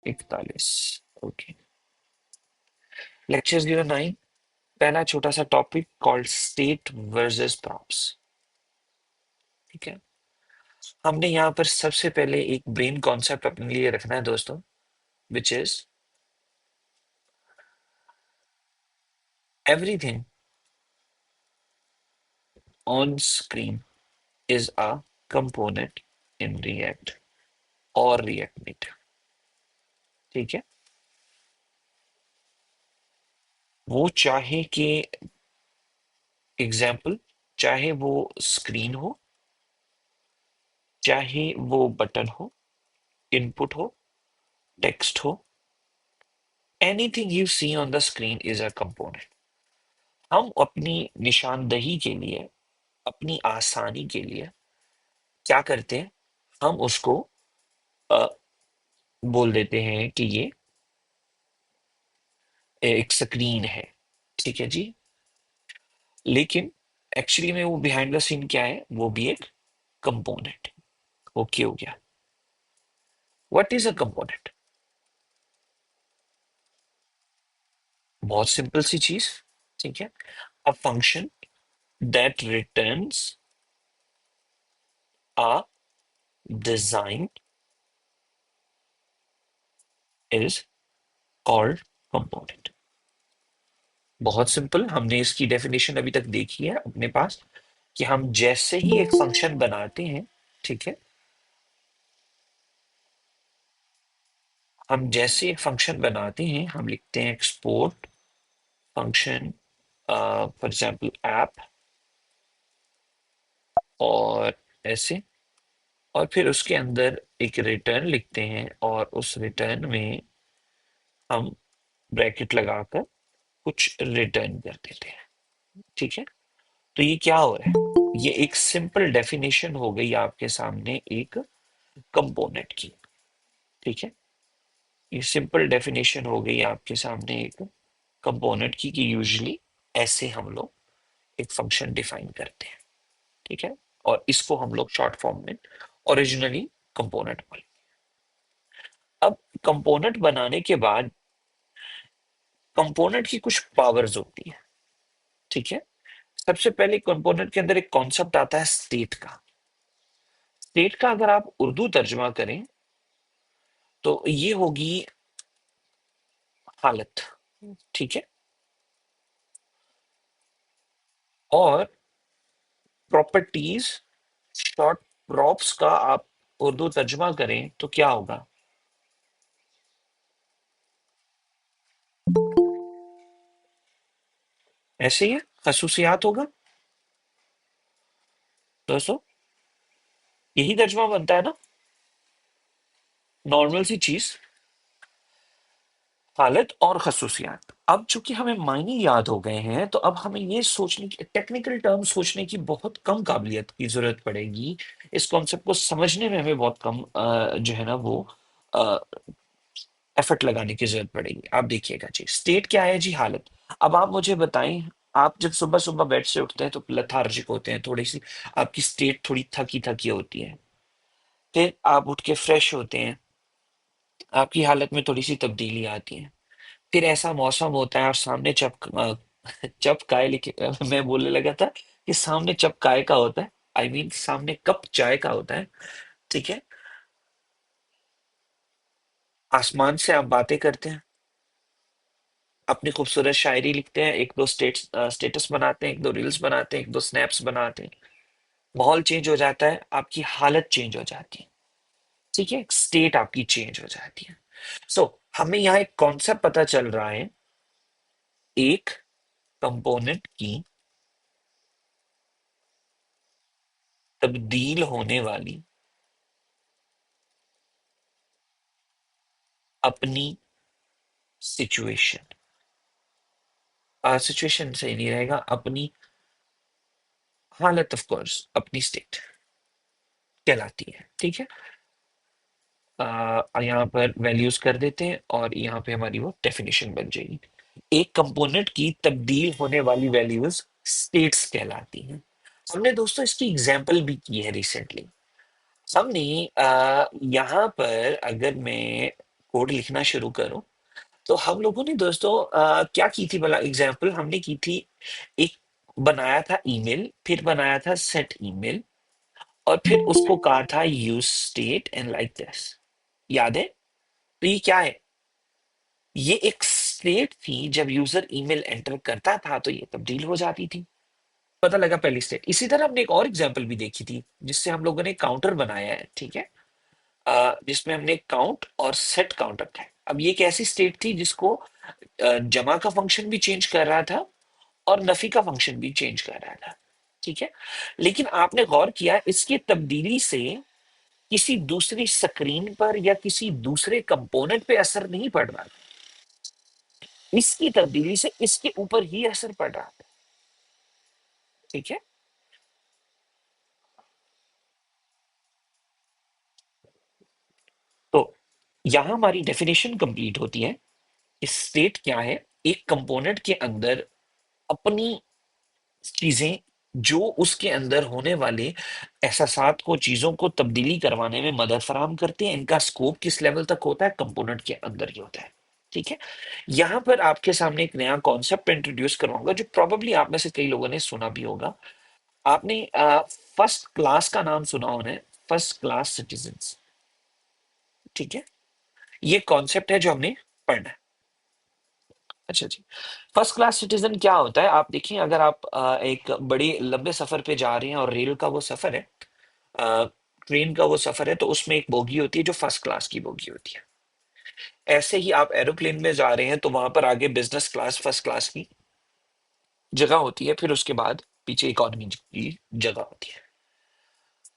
41। Okay. Lecture 09, पहला छोटा सा topic called state versus props. ठीक है। हमने यहाँ पर सबसे पहले एक ब्रेन कॉन्सेप्ट अपने लिए रखना है दोस्तों, which is everything on screen is a component in React और रिएक्ट मीटर। ठीक है। वो चाहे कि एग्जाम्पल, चाहे वो स्क्रीन हो, चाहे वो बटन हो, इनपुट हो, टेक्स्ट हो, anything you see on the screen is a component. हम अपनी निशानदही के लिए, अपनी आसानी के लिए क्या करते हैं, हम उसको अ, बोल देते हैं कि ये एक स्क्रीन है। ठीक है जी। लेकिन एक्चुअली में वो बिहाइंड द सीन क्या है, वो भी एक कंपोनेंट। ओके हो गया। What is a component? बहुत सिंपल सी चीज। ठीक है। A function that returns a design is called component. बहुत सिंपल। हमने इसकी डेफिनेशन अभी तक देखी है अपने पास, कि हम जैसे ही एक फंक्शन बनाते हैं, ठीक है, हम जैसे एक फंक्शन बनाते हैं, हम लिखते हैं export function, for example app, और ऐसे, और फिर उसके अंदर एक रिटर्न लिखते हैं, और उस रिटर्न में हम ब्रैकेट लगाकर कुछ रिटर्न कर देते हैं। ठीक है। तो ये क्या हो रहा है, ये एक सिंपल डेफिनेशन हो गई आपके सामने एक कंपोनेंट की। ठीक है। ये सिंपल डेफिनेशन हो गई आपके सामने एक कंपोनेंट की, कि यूजुअली ऐसे हम लोग एक फंक्शन डिफाइन करते हैं। ठीक है। और इसको हम लोग शॉर्ट फॉर्म में ओरिजिनली कंपोनेंट बोले। अब कंपोनेंट बनाने के बाद कंपोनेंट की कुछ पावर्स होती है। ठीक है। सबसे पहले कंपोनेंट के अंदर एक कॉन्सेप्ट आता है स्टेट का। स्टेट का अगर आप उर्दू तर्जमा करें तो ये होगी हालत। ठीक है। और प्रॉपर्टीज, शॉर्ट प्रॉप्स का आप उर्दू तर्जमा करें तो क्या होगा? ऐसे ही है, खसूसियात होगा दोस्तों। यही तर्जमा बनता है ना, नॉर्मल सी चीज, हालत और खसूसियात। अब चूंकि हमें मायने याद हो गए हैं, तो अब हमें ये सोचने की, टेक्निकल टर्म सोचने की बहुत कम काबिलियत की जरूरत पड़ेगी। इस कॉन्सेप्ट को समझने में हमें बहुत कम जो है ना वो एफर्ट लगाने की जरूरत पड़ेगी। आप देखिएगा जी, स्टेट क्या है जी? हालत। अब आप मुझे बताएं, आप जब सुबह सुबह बेड से उठते हैं तो लेथार्जिक होते हैं, थोड़ी सी आपकी स्टेट थोड़ी थकी थकी होती है। फिर आप उठ के फ्रेश होते हैं, आपकी हालत में थोड़ी सी तब्दीली आती है। फिर ऐसा मौसम होता है और सामने चप काय, लेकिन मैं बोलने लगा था कि सामने चप काय का होता है, आई मीन सामने कप चाय का होता है। ठीक है। आसमान से आप बातें करते हैं, अपनी खूबसूरत शायरी लिखते हैं, एक दो स्टेटस बनाते हैं, एक दो रील्स बनाते हैं, एक दो स्नैप्स बनाते हैं। माहौल चेंज हो जाता है, आपकी हालत चेंज हो जाती है। ठीक है। स्टेट आपकी चेंज हो जाती है। सो हमें यहाँ एक कॉन्सेप्ट पता चल रहा है, एक कंपोनेंट की तब्दील होने वाली अपनी सिचुएशन, सिचुएशन सही नहीं रहेगा, अपनी हालत, ऑफ कोर्स अपनी स्टेट कहलाती है। ठीक है। यहाँ पर वैल्यूज कर देते हैं और यहाँ पे हमारी वो डेफिनेशन बन जाएगी। एक कंपोनेंट की तब्दील होने वाली वैल्यूज स्टेट्स कहलाती हैं। हमने दोस्तों इसकी एग्जांपल भी की है रिसेंटली। हमने यहाँ पर अगर मैं कोड लिखना शुरू करो। तो हम लोगों ने दोस्तों क्या की थी, भला एग्जाम्पल हमने की थी, एक बनाया था ईमेल, फिर बनाया था सेट ईमेल, और फिर उसको कहा था use state and like this. याद है? तो ये क्या है? ये एक स्टेट थी, जब यूजर ईमेल एंटर करता था तो ये तब्दील हो जाती थी। पता लगा पहली स्टेट। इसी तरह हमने एक और एग्जांपल भी देखी थी जिससे हम लोगों ने काउंटर बनाया है, ठीक है, जिसमें हमने काउंट और सेट काउंट रखा है। अब ये एक ऐसी स्टेट थी जिसको जमा का फंक्शन भी चेंज कर रहा था और नफी का फंक्शन भी चेंज कर रहा था, ठीक है। लेकिन आपने गौर किया इसकी तब्दीली से किसी दूसरी स्क्रीन पर या किसी दूसरे कंपोनेंट पे असर नहीं पड़ रहा था, इसकी तब्दीली से इसके ऊपर ही असर पड़ रहा था, ठीक है। तो यहां हमारी डेफिनेशन कंप्लीट होती है। स्टेट क्या है? एक कंपोनेंट के अंदर अपनी चीजें, जो उसके अंदर होने वाले एहसासात को, चीजों को तब्दीली करवाने में मदद फराहम करते हैं। इनका स्कोप किस लेवल तक होता है? कंपोनेंट के अंदर ही होता है, ठीक है। यहां पर आपके सामने एक नया कॉन्सेप्ट इंट्रोड्यूस करवाऊंगा जो प्रोबेबली आप में से कई लोगों ने सुना भी होगा। आपने फर्स्ट क्लास का नाम सुना होना है, फर्स्ट क्लास सिटीजन्स, ठीक है। ये कॉन्सेप्ट है जो हमने पढ़ना है। अच्छा जी। फर्स्ट क्लास सिटीजन क्या होता है? आप देखिए, अगर आप एक बड़े लंबे सफर पे जा रहे हैं और रेल का वो सफर है, ट्रेन का वो सफर है, तो उसमें एक बोगी होती है जो फर्स्ट क्लास की बोगी होती है। ऐसे ही आप एरोप्लेन में जा रहे हैं तो वहां पर आगे बिजनेस क्लास, फर्स्ट क्लास की जगह होती है, फिर उसके बाद पीछे इकोनॉमी की जगह होती है।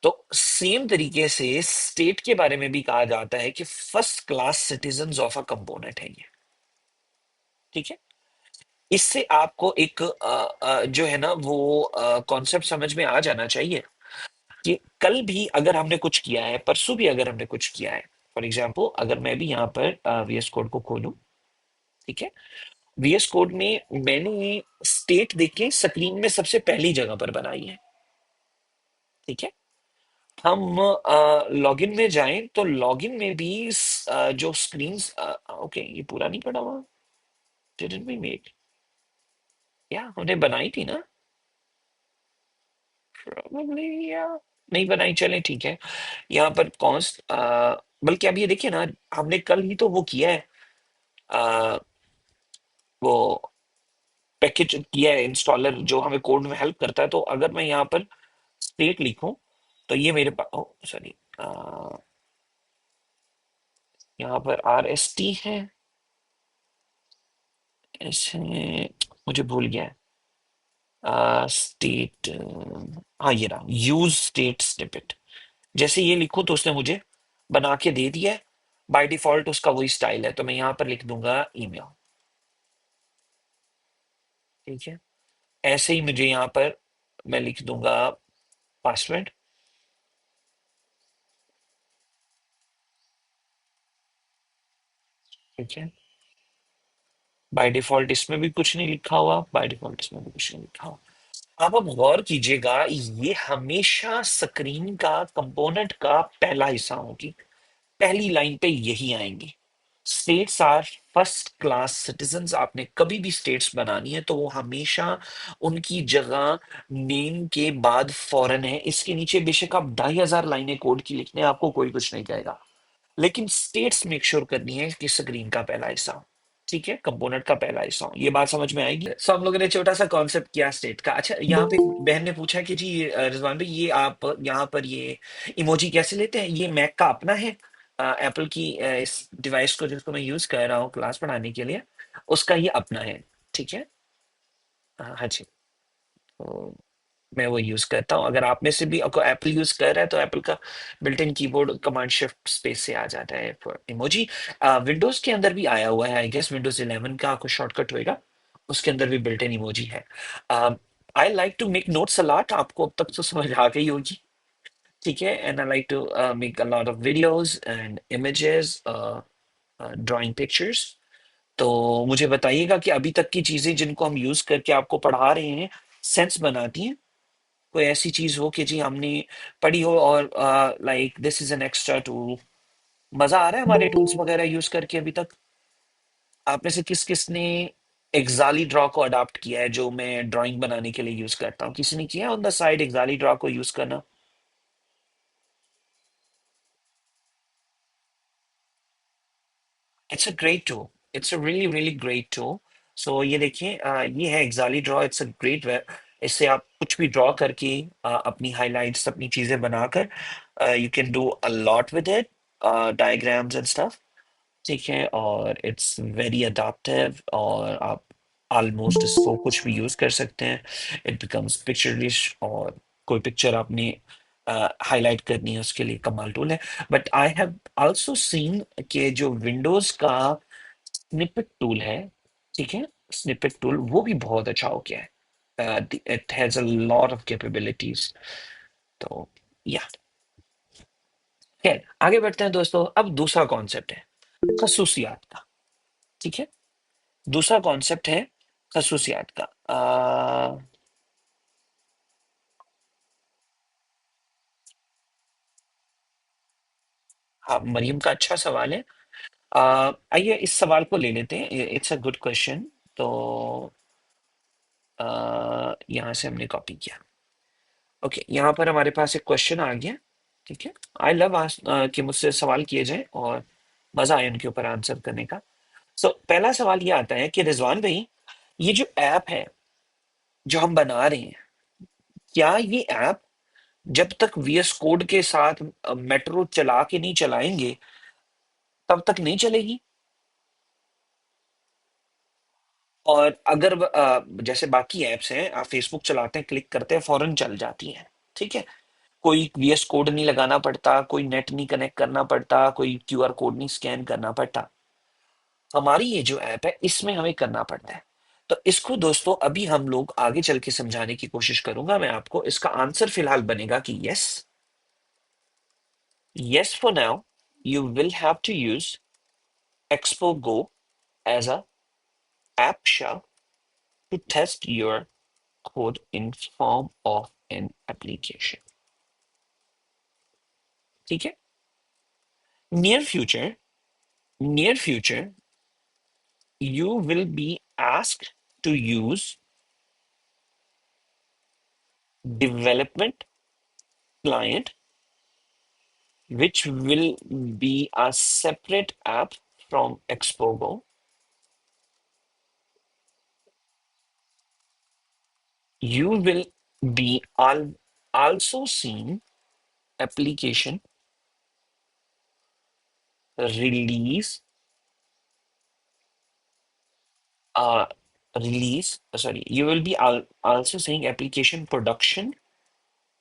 तो सेम तरीके से स्टेट के बारे में भी कहा जाता है कि first class citizen of a component है ये, ठीक है। इससे आपको एक जो है ना वो कॉन्सेप्ट समझ में आ जाना चाहिए कि कल भी अगर हमने कुछ किया है, परसों भी अगर हमने कुछ किया है, फॉर एग्जाम्पल अगर मैं भी यहाँ पर वीएस कोड को खोलूं, ठीक है, वीएस कोड में मैंने स्टेट देखे स्क्रीन में सबसे पहली जगह पर बनाई है, ठीक है। हम लॉगिन में जाएं तो लॉगिन में भी जो स्क्रीन, ओके ये पूरा नहीं पड़ा हुआ, डिडंट वी मेक, या हमने बनाई थी ना, Probably, या नहीं बनाई, चलें ठीक है। यहाँ पर कॉन्स्ट, बल्कि अब ये देखिए ना, हमने कल ही तो वो किया है, आ, वो पैकेज किया है इंस्टॉलर जो हमें कोड में हेल्प करता है। तो अगर मैं यहाँ पर स्टेट लिखूं तो ये मेरे पास, सॉरी, यहाँ पर RST है, ऐसे मुझे भूल गया है, स्टेट, हाँ ये रहा, यूज स्टेट स्निपेट। जैसे ये लिखूं तो उसने मुझे बना के दे दिया है। बाय डिफॉल्ट उसका वही स्टाइल है, तो मैं यहाँ पर लिख दूंगा ईमेल, ठीक है। ऐसे ही मुझे यहाँ पर मैं लिख दूंगा पासवर्ड, ठीक है। बाय डिफॉल्ट इसमें भी कुछ नहीं लिखा हुआ, बाय डिफॉल्ट इसमें भी कुछ नहीं लिखा हुआ। अब गौर कीजिएगा, ये हमेशा स्क्रीन का कंपोनेंट का पहला हिस्सा होगी, पहली लाइन पे यही आएंगे। States are first class citizens. आपने कभी भी स्टेट्स बनानी है तो वो हमेशा उनकी जगह नेम के बाद फौरन है। इसके नीचे बेशक आप 2,500 लाइनें कोड की लिखने, आपको कोई कुछ नहीं कहेगा, लेकिन स्टेट्स मेक श्योर करनी है कि स्क्रीन का पहला हिस्सा हो, ठीक है, कंपोनेंट का पहला हिस्सा हो। ये बात समझ में आएगी? सो हम लोगों ने छोटा सा कॉन्सेप्ट किया स्टेट का। अच्छा, यहाँ पे बहन ने पूछा कि जी रिजवान भाई, ये आप यहाँ पर ये इमोजी कैसे लेते हैं? ये मैक का अपना है, एप्पल की इस डिवाइस को जिसको मैं यूज कर रहा हूँ क्लास पढ़ाने के लिए, उसका ये अपना है, ठीक है। हाँ जी। तो मैं वो यूज करता हूँ। अगर आप में से भी अगर एप्पल यूज कर रहा है तो एप्पल का built in keyboard command shift space से आ जाता है फॉर इमोजी। विंडोज के अंदर भी आया हुआ है, आई गेस विंडोज 11 का कुछ शॉर्टकट होएगा, उसके अंदर भी बिल्ट इन इमोजी है। I like to make notes a lot, आपको अब तक तो समझ आ गई होगी, ठीक है। And I like to make a lot of videos and images, drawing pictures. तो मुझे बताइएगा कि अभी तक की चीजें जिनको हम यूज करके आपको पढ़ा रहे हैं सेंस बनाती हैं? कोई ऐसी चीज हो कि जी हमने पढ़ी हो और like this is an extra tool, मजा आ रहा है हमारे टूल्स वगैरह यूज करके अभी तक? आप में से किस किस ने एक्साली ड्रॉ को अडॉप्ट किया है, जो मैं ड्राइंग बनाने के लिए यूज करता हूँ? किसी ने किया on the side Excalidraw को यूज करना? It's a great tool, it's a really really great tool. So ये देखिए, ये है Excalidraw, it's a great web. इससे आप कुछ भी ड्रॉ करके अपनी हाइलाइट्स, अपनी चीजें बनाकर you can do a lot with it, diagrams and stuff. ठीक है, और इट्स वेरी अडाप्टिव, और आप ऑलमोस्ट इसको कुछ भी यूज कर सकते हैं। इट बिकम्स पिक्चर रिच, और कोई पिक्चर आपने हाईलाइट करनी है उसके लिए कमाल टूल है। But I have also seen कि जो विंडोज का स्निपेट टूल है, ठीक है, स्निपेट टूल वो भी बहुत अच्छा हो गया है। It has a lot of capabilities. तो या खैर, आगे बढ़ते हैं दोस्तों। अब दूसरा कॉन्सेप्ट है खसूसियात का। ठीक है, दूसरा कॉन्सेप्ट है खसूसियात का। हाँ, मरियम का अच्छा सवाल है। आइए इस सवाल को ले लेते हैं, इट्स अ गुड क्वेश्चन। तो यहाँ से हमने कॉपी किया। ओके, यहाँ पर हमारे पास एक क्वेश्चन आ गया। ठीक है, आई लव कि मुझसे सवाल किए जाए और मजा आए उनके ऊपर आंसर करने का। सो पहला सवाल ये आता है कि रिजवान भाई, ये जो ऐप है जो हम बना रहे हैं, क्या ये ऐप जब तक वीएस कोड के साथ मेट्रो चला के नहीं चलाएंगे तब तक नहीं चलेगी? और अगर जैसे बाकी एप्स हैं, आप फेसबुक चलाते हैं, क्लिक करते हैं, फौरन चल जाती हैं। ठीक है, कोई वीएस कोड नहीं लगाना पड़ता, कोई नेट नहीं कनेक्ट करना पड़ता, कोई क्यूआर कोड नहीं स्कैन करना पड़ता। हमारी ये जो ऐप है इसमें हमें करना पड़ता है। तो इसको दोस्तों अभी हम लोग आगे चल के समझाने की कोशिश करूंगा मैं आपको। इसका आंसर फिलहाल बनेगा कि yes, yes for now, you will have to use Expo Go as a app shell to test your code in form of an application. ठीक है? Near future, near future, you will be asked to use development client, which will be a separate app from Expo Go. You will be also seeing application release uh, sorry, you will be also saying application production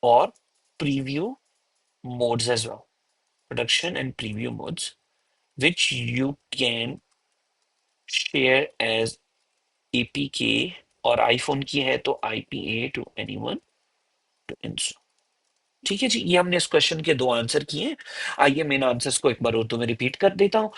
or preview modes as well. Production and preview modes, which you can share as APK, और iPhone की है तो IPA to anyone to install। ठीक है जी, ये हमने इस question के दो आंसर किए हैं। आइए मेन आंसर्स को एक बार उर्दू में रिपीट कर देता हूँ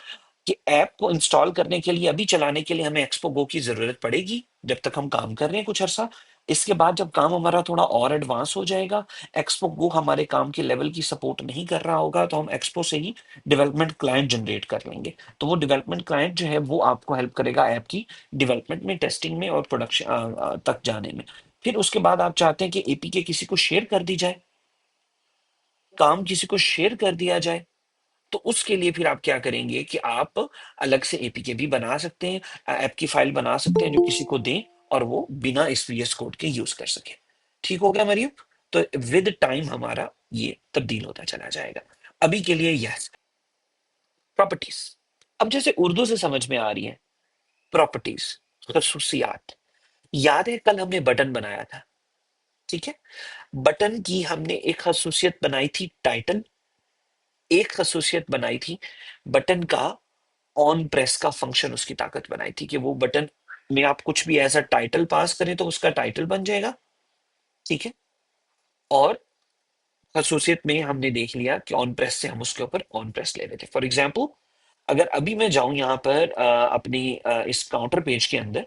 कि ऐप को इंस्टॉल करने के लिए, अभी चलाने के लिए हमें एक्सपो गो की जरूरत पड़ेगी जब तक हम काम कर रहे हैं कुछ अरसा। इसके बाद जब काम हमारा थोड़ा और एडवांस हो जाएगा, एक्सपो गो हमारे काम के लेवल की सपोर्ट नहीं कर रहा होगा, तो हम एक्सपो से ही डेवलपमेंट क्लाइंट जनरेट कर लेंगे। तो वो डेवलपमेंट क्लाइंट जो है वो आपको हेल्प करेगा ऐप की डेवलपमेंट में, टेस्टिंग में और प्रोडक्शन तक जाने में। फिर उसके बाद आप चाहते हैं कि एपीके किसी को शेयर कर दी जाए, काम किसी को शेयर कर दिया जाए, तो उसके लिए फिर आप क्या करेंगे कि आप अलग से एपीके भी बना सकते हैं, ऐप की फाइल बना सकते हैं जो किसी को दें और वो बिना इस वीएस कोड के यूज कर सके। ठीक हो गया मरियम? तो विद टाइम हमारा ये तब्दील होता चला जाएगा। अभी के लिए यस। प्रॉपर्टीज, अब जैसे उर्दू से समझ में आ रही है, प्रॉपर्टीज, खसूसियात। याद है कल हमने बटन बनाया था? ठीक है, बटन की हमने एक खसूसियत बनाई थी टाइटल, एक खसूसियत बनाई थी बटन का ऑन प्रेस का फंक्शन, उसकी ताकत बनाई थी कि वो बटन में आप कुछ भी ऐसा टाइटल पास करें तो उसका टाइटल बन जाएगा। ठीक है, और खसूसियत में हमने देख लिया कि ऑन प्रेस से हम उसके ऊपर ऑन प्रेस ले रहे थे। फॉर एग्जाम्पल, अगर अभी मैं जाऊं यहाँ पर अपनी इस काउंटर पेज के अंदर,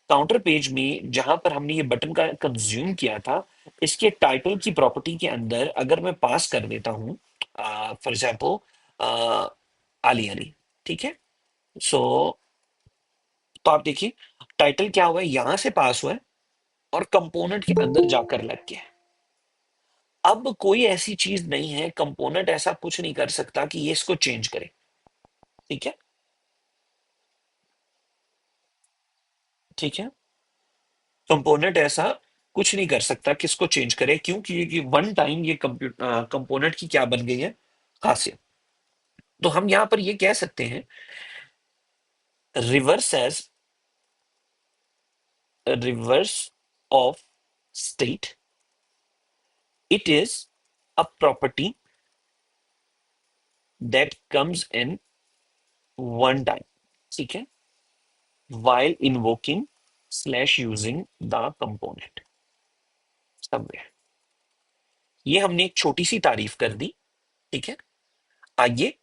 काउंटर पेज में जहां पर हमने ये बटन का कंज्यूम किया था, इसके टाइटल की प्रॉपर्टी के अंदर अगर मैं पास कर देता हूं फॉर एग्जाम्पल आली आली। ठीक है। सो तो आप देखिए, टाइटल क्या हुआ है, यहां से पास हुआ है और कंपोनेंट के अंदर जाकर लग गया है। अब कोई ऐसी चीज नहीं है, कंपोनेंट ऐसा कुछ नहीं कर सकता कि ये इसको चेंज करे। ठीक है। ठीक है। कंपोनेंट ऐसा कुछ नहीं कर सकता कि इसको चेंज करे, क्यों? क्योंकि वन टाइम ये कंपोनेंट की क्या बन गई है, खासियत। तो हम यहां पर ये कह सकते हैं, reverse as reverse of state, it is a property that comes in one time. ठीक है। while invoking slash using the component somewhere। ये हमने एक छोटी सी तारीफ कर दी। ठीक है। आइए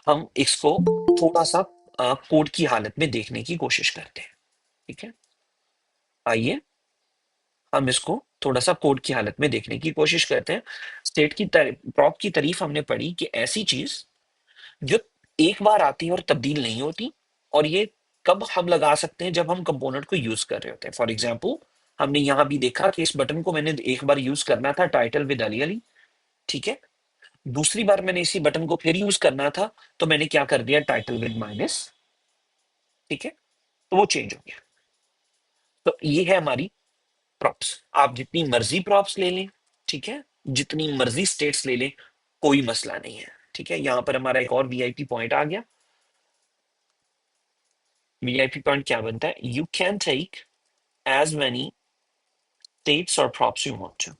हम इसको थोड़ा सा कोड की हालत में देखने की कोशिश करते हैं। ठीक है। आइए हम इसको थोड़ा सा कोड की हालत में देखने की कोशिश करते हैं। स्टेट की प्रॉप की तारीफ हमने पढ़ी कि ऐसी चीज जो एक बार आती है और तब्दील नहीं होती, और ये कब हम लगा सकते हैं, जब हम कंपोनेंट को यूज कर रहे होते हैं। फॉर एग्जाम्पल, हमने यहां भी देखा कि इस बटन को मैंने एक बार यूज करना था, टाइटल विद अली अली। ठीक है। दूसरी बार मैंने इसी बटन को फिर यूज करना था, तो मैंने क्या कर दिया, टाइटल विद माइनस। ठीक है। तो वो चेंज हो गया। तो ये है हमारी प्रॉप्स। आप जितनी मर्जी प्रॉप्स ले लें, ठीक है, जितनी मर्जी स्टेट्स ले लें, कोई मसला नहीं है। ठीक है। यहां पर हमारा एक और वीआईपी पॉइंट आ गया। वीआईपी पॉइंट क्या बनता है, you can take as many states or props you want to।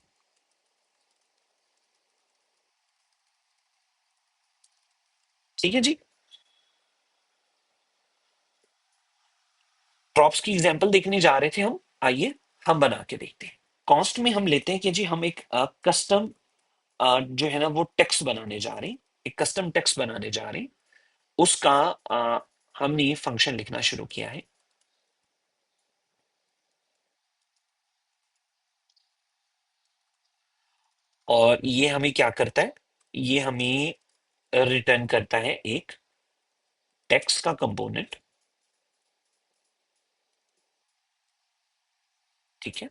ठीक है जी। प्रॉप्स की एग्जांपल देखने जा रहे थे हम, आइए हम बना के देखते हैं। कॉस्ट में हम लेते हैं कि जी हम एक कस्टम जो है ना वो टेक्स्ट बनाने जा रहे हैं, एक कस्टम टेक्स्ट बनाने जा रहे हैं। उसका हमने ये फंक्शन लिखना शुरू किया है। और ये हमें क्या करता है, ये हमें रिटर्न करता है एक टेक्स्ट का कंपोनेंट। ठीक है।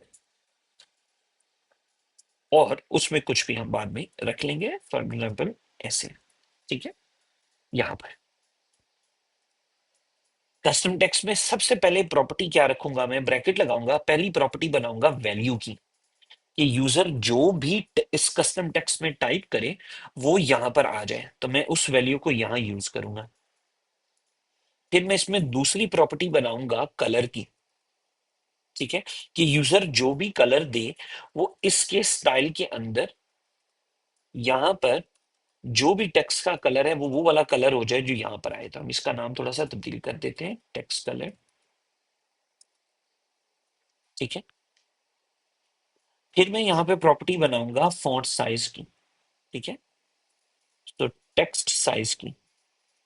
और उसमें कुछ भी हम बाद में रख लेंगे, फॉर एग्जाम्पल ऐसे। ठीक है। यहां पर कस्टम टेक्स्ट में सबसे पहले प्रॉपर्टी क्या रखूंगा, मैं ब्रैकेट लगाऊंगा, पहली प्रॉपर्टी बनाऊंगा वैल्यू की, कि यूजर जो भी इस कस्टम टेक्स्ट में टाइप करे वो यहां पर आ जाए, तो मैं उस वैल्यू को यहां यूज करूंगा। फिर मैं इसमें दूसरी प्रॉपर्टी बनाऊंगा कलर की। ठीक है। कि यूजर जो भी कलर दे, वो इसके स्टाइल के अंदर यहां पर जो भी टेक्स्ट का कलर है वो वाला कलर हो जाए जो यहां पर आए। तो हम इसका नाम थोड़ा सा तब्दील कर देते हैं, टेक्स्ट कलर। ठीक है। फिर मैं यहाँ पे प्रॉपर्टी बनाऊंगा फॉन्ट साइज की। ठीक है। तो टेक्स्ट साइज की,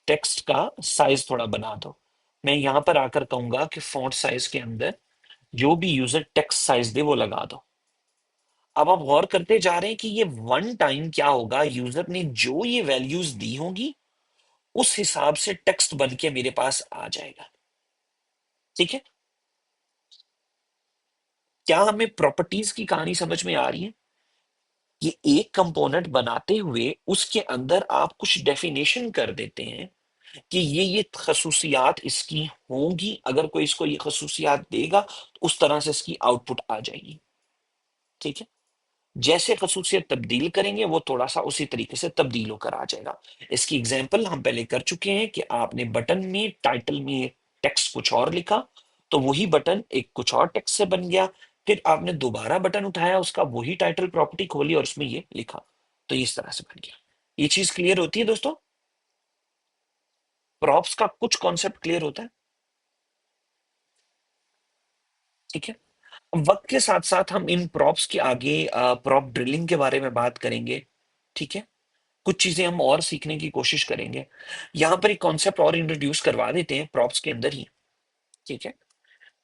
टेक्स्ट का साइज थोड़ा बना दो। मैं यहां पर आकर कहूंगा कि फॉन्ट साइज के अंदर जो भी यूजर टेक्स्ट साइज दे वो लगा दो। अब आप गौर करते जा रहे हैं कि ये वन टाइम क्या होगा, यूजर ने जो ये वैल्यूज दी होंगी उस हिसाब से टेक्स्ट बन के मेरे पास आ जाएगा। ठीक है। क्या हमें प्रॉपर्टीज की कहानी समझ में आ रही है? ये एक कंपोनेंट बनाते हुए उसके अंदर आप कुछ डेफिनेशन कर देते हैं कि ये खसूसियात इसकी होंगी, अगर कोई इसको ये खसूसियात देगा तो उस तरह से इसकी आउटपुट आ जाएगी। ठीक है। जैसे खसूसियत तब्दील करेंगे वो थोड़ा सा उसी तरीके से तब्दील होकर आ जाएगा। इसकी एग्जांपल हम पहले कर चुके हैं कि आपने बटन में टाइटल में टेक्स्ट कुछ और लिखा, तो वही बटन एक कुछ और टेक्स्ट से बन गया। फिर आपने दोबारा बटन उठाया, उसका वही टाइटल प्रॉपर्टी खोली और उसमें ये लिखा, तो इस तरह से बन गया। ये चीज क्लियर होती है दोस्तों? प्रॉप्स का कुछ कॉन्सेप्ट क्लियर होता है। ठीक है। अब वक्त के साथ साथ हम इन प्रॉप्स के आगे प्रॉप ड्रिलिंग के बारे में बात करेंगे। ठीक है। कुछ चीजें हम और सीखने की कोशिश करेंगे। यहां पर एक कॉन्सेप्ट और इंट्रोड्यूस करवा देते हैं प्रॉप्स के अंदर ही। ठीक है।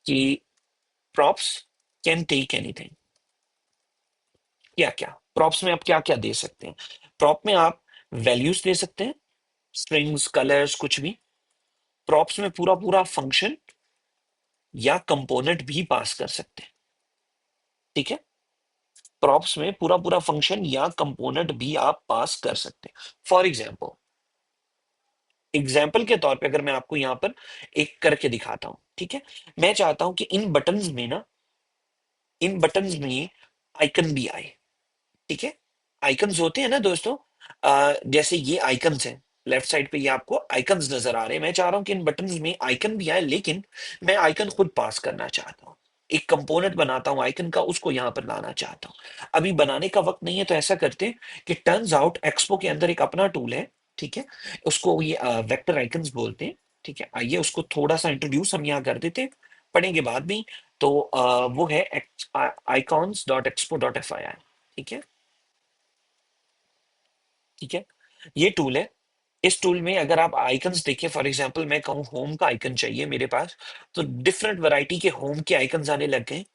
कि प्रॉप्स कैन टेक एनीथिंग। क्या क्या प्रॉप्स में आप क्या क्या दे सकते हैं? प्रॉप में आप वैल्यूज दे सकते हैं, स्ट्रिंग्स, कलर्स, कुछ भी। प्रॉप्स में पूरा पूरा फंक्शन या कंपोनेंट भी पास कर सकते हैं। ठीक है, प्रॉप्स में पूरा पूरा फंक्शन या कंपोनेंट भी आप पास कर सकते हैं। फॉर एग्जाम्पल, एग्जाम्पल के तौर पे अगर मैं आपको यहां पर एक करके दिखाता हूं, ठीक है, मैं चाहता हूं कि इन बटन्स में आइकन भी आए। ठीक है, आइकन्स होते हैं ना दोस्तों, जैसे ये आइकन्स हैं, लेफ्ट साइड पे ये आपको आइकन्स नजर आ रहे हैं। मैं चाह रहा हूं कि इन बटन्स में आइकन भी आए, लेकिन मैं आइकन खुद पास करना चाहता हूं। एक कंपोनेंट बनाता हूं आइकन का, उसको यहां पर लाना चाहता हूं। अभी बनाने का वक्त नहीं है, तो ऐसा करते हैं कि टर्न्स आउट एक्सपो के अंदर एक अपना टूल है। ठीक है, उसको ये वेक्टर आइकन्स बोलते हैं। ठीक है, आइए उसको थोड़ा सा इंट्रोड्यूस हम यहाँ कर देते हैं, पढ़ेंगे बाद में। तो वो है icons dot expo dot F I I. ठीक है, ठीक है, ये टूल है। इस टूल में अगर आप आइकन्स देखें, फॉर एग्जांपल मैं कहूँ होम का आइकन चाहिए मेरे पास, तो डिफरेंट वैरायटी के होम के आइकन्स आने लग गए।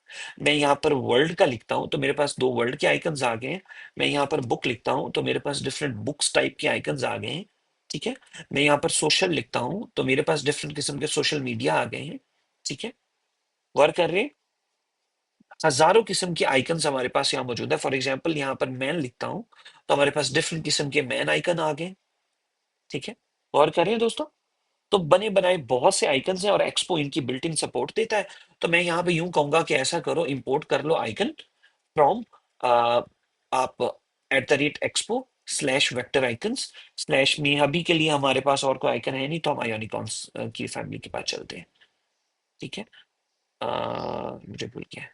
मैं यहाँ पर वर्ल्ड का लिखता हूँ तो मेरे पास दो वर्ल्ड के आइकन्स आ गए हैं। मैं यहाँ पर बुक लिखता हूँ तो मेरे पास डिफरेंट बुक्स टाइप के आइकन्स आ गए हैं। ठीक है, मैं यहाँ पर सोशल लिखता हूँ तो मेरे पास डिफरेंट किस्म के सोशल मीडिया आ गए हैं। ठीक है, वर्क कर रहे हैं। हजारों किस्म के आइकन्स हमारे पास यहाँ मौजूद है। फॉर एग्जाम्पल यहाँ पर मैन लिखता हूँ तो हमारे पास डिफरेंट किस्म के मैन आइकन आ गए। ठीक है, और करें दोस्तों, तो बने बनाए बहुत से आइकन्स हैं और एक्सपो इनकी बिल्ट इन सपोर्ट देता है। तो मैं यहाँ पे यूं कहूंगा कि ऐसा करो, इंपोर्ट कर लो आइकन फ्रॉम आप @expo slash vector icons slash में। अभी के लिए हमारे पास और कोई आइकन है नहीं, तो हम आयोनिकॉन्स की फैमिली के पास चलते हैं। ठीक है, मुझे भूल गया,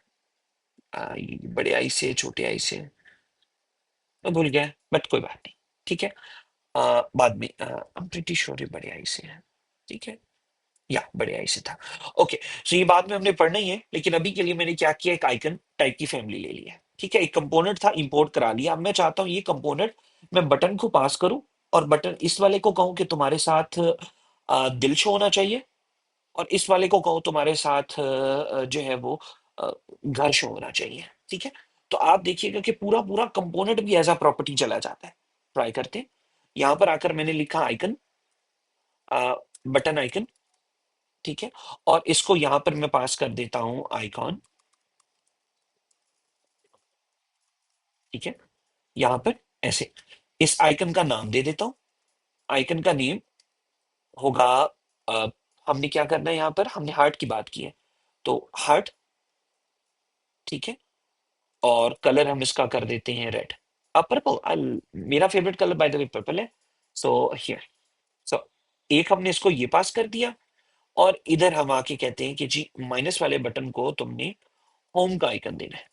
बड़े आई से छोटे आई से मैं भूल गया, बट कोई बात नहीं। ठीक है, बाद में I'm pretty sure ये बड़े आई से है। ठीक है, या बड़े आई से था। ओके, सो ये बाद में हमने पढ़ना ही है, लेकिन अभी के लिए मैंने क्या किया, एक आइकन टाइप की फैमिली ले लिया है। ठीक है, एक कंपोनेंट था, इंपोर्ट करा लिया। अब मैं चाहता हूं ये कंपोनेंट मैं बटन को पास करूं, और बटन इस वाले को कहूं कि तुम्हारे साथ दिल शो होना चाहिए, और इस वाले को कहूं तुम्हारे साथ जो है वो अ, घर शो होना चाहिए। ठीक है, तो आप देखिएगा कि पूरा पूरा कंपोनेंट भी एज अ प्रॉपर्टी चला जाता है। ट्राई करते हैं। यहां पर आकर मैंने लिखा आइकन, बटन आइकन। ठीक है, और इसको यहां पर मैं पास कर देता हूं आइकॉन। ठीक है, यहां पर ऐसे इस आइकन का नाम दे देता हूं। आइकन का नेम होगा, अ, हमने क्या करना है, यहां पर हमने हार्ट की बात की है, तो हार्ट। ठीक है, और कलर हम इसका कर देते हैं रेड, पर्पल। मेरा favourite colour by the way purple है। सो हियर, सो एक हमने इसको ये पास कर दिया, और इधर हम आके कहते हैं कि जी माइनस वाले बटन को तुमने होम का आइकन देना है।